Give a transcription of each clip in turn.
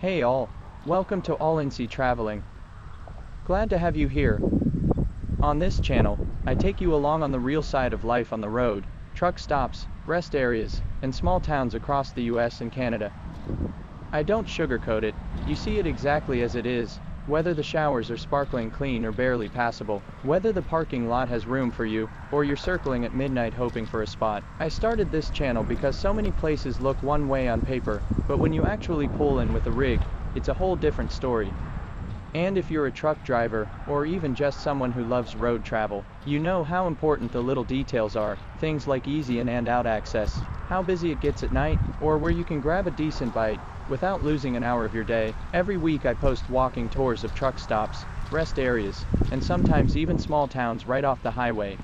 Hey all, welcome to All in Sea Traveling. Glad to have you here. On this channel, I take you along on the real side of life on the road, truck stops, rest areas, and small towns across the US and Canada. I don't sugarcoat it, you see it exactly as it is, whether the showers are sparkling clean or barely passable, whether the parking lot has room for you, or you're circling at midnight hoping for a spot. I started this channel because so many places look one way on paper, but when you actually pull in with a rig, it's a whole different story. And if you're a truck driver, or even just someone who loves road travel, you know how important the little details are, things like easy in and out access, how busy it gets at night, or where you can grab a decent bite, without losing an hour of your day. Every week I post walking tours of truck stops, rest areas, and sometimes even small towns right off the highway.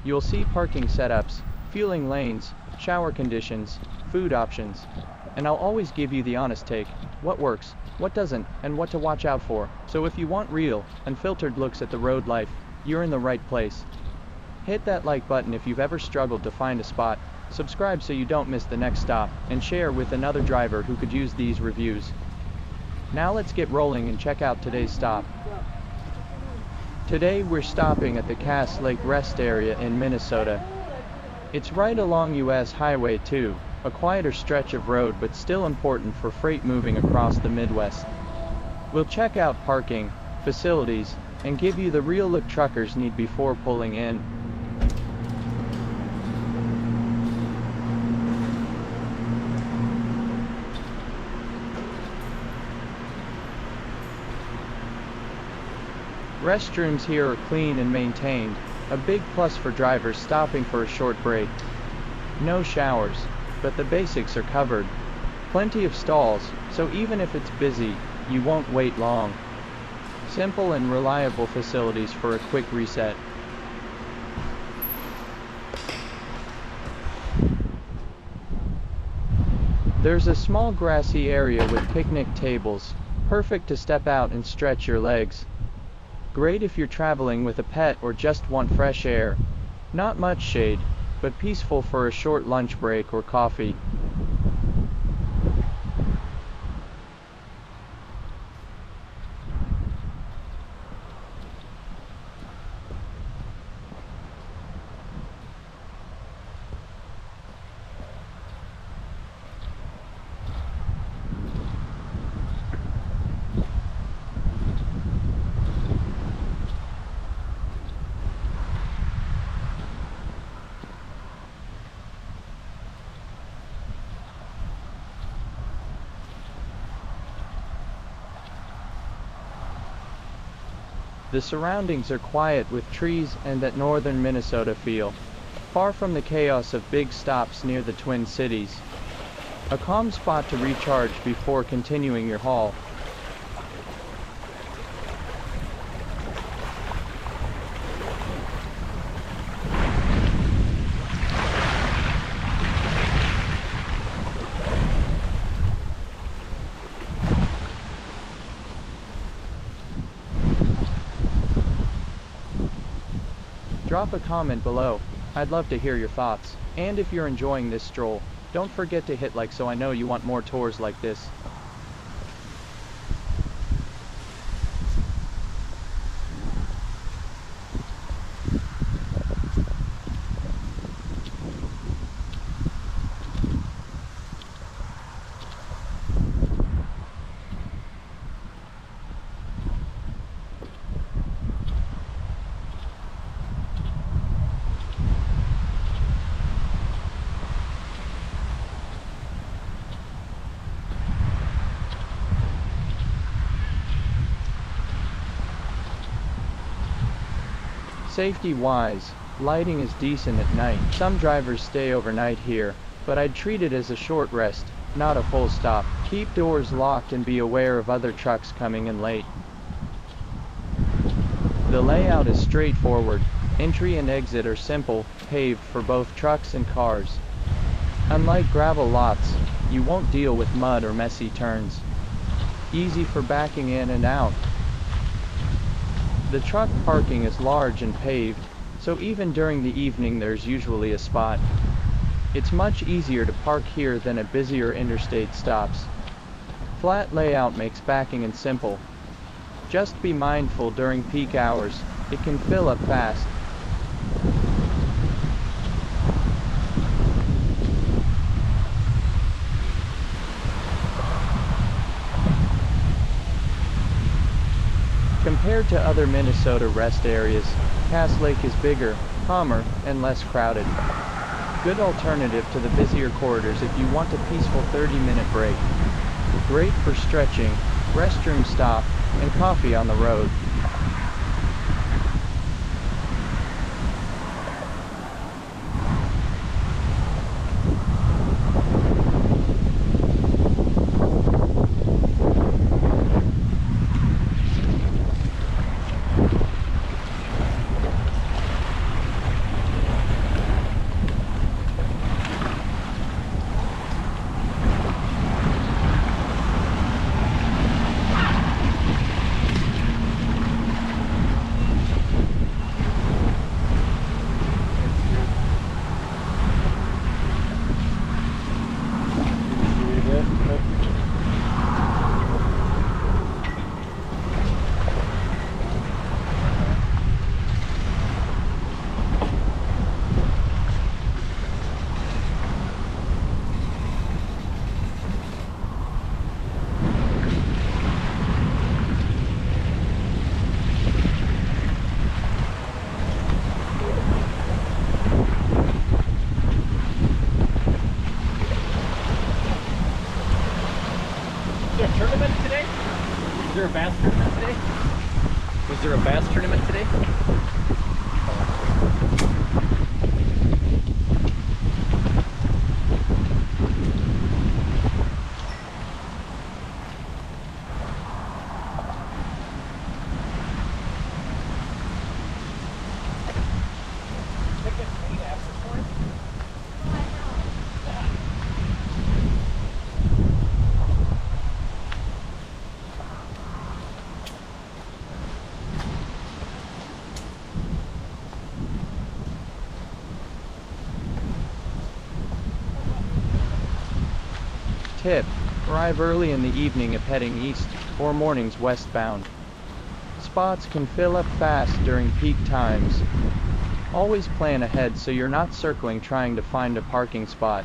You'll see parking setups, fueling lanes, shower conditions, food options, and I'll always give you the honest take, what works, what doesn't, and what to watch out for. So if you want real, unfiltered looks at the road life, you're in the right place. Hit that like button if you've ever struggled to find a spot, subscribe so you don't miss the next stop, and share with another driver who could use these reviews. Now let's get rolling and check out today's stop. Today we're stopping at the Cass Lake Rest Area in Minnesota. It's right along US Highway 2, a quieter stretch of road but still important for freight moving across the Midwest. We'll check out parking, facilities, and give you the real look truckers need before pulling in. Restrooms here are clean and maintained, a big plus for drivers stopping for a short break. No showers, but the basics are covered. Plenty of stalls, so even if it's busy, you won't wait long. Simple and reliable facilities for a quick reset. There's a small grassy area with picnic tables, perfect to step out and stretch your legs. Great if you're traveling with a pet or just want fresh air. Not much shade, but peaceful for a short lunch break or coffee. The surroundings are quiet with trees and that northern Minnesota feel, far from the chaos of big stops near the Twin Cities. A calm spot to recharge before continuing your haul. Drop a comment below, I'd love to hear your thoughts, and if you're enjoying this stroll, don't forget to hit like so I know you want more tours like this. Safety-wise, lighting is decent at night. Some drivers stay overnight here, but I'd treat it as a short rest, not a full stop. Keep doors locked and be aware of other trucks coming in late. The layout is straightforward. Entry and exit are simple, paved for both trucks and cars. Unlike gravel lots, you won't deal with mud or messy turns. Easy for backing in and out. The truck parking is large and paved, so even during the evening there's usually a spot. It's much easier to park here than at busier interstate stops. Flat layout makes backing and simple. Just be mindful during peak hours, it can fill up fast. Compared to other Minnesota rest areas, Cass Lake is bigger, calmer, and less crowded. Good alternative to the busier corridors if you want a peaceful 30-minute break. Great for stretching, restroom stop, and coffee on the road. Tournament today? Was there a bass tournament today? Was there a bass tournament today? Tip: arrive early in the evening if heading east, or mornings westbound. Spots can fill up fast during peak times. Always plan ahead so you're not circling trying to find a parking spot.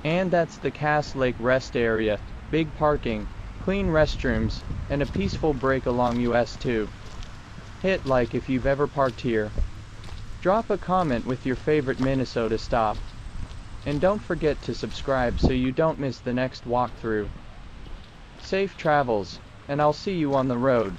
And that's the Cass Lake rest area, big parking, clean restrooms, and a peaceful break along US 2. Hit like if you've ever parked here. Drop a comment with your favorite Minnesota stop. And don't forget to subscribe so you don't miss the next walkthrough. Safe travels, and I'll see you on the road.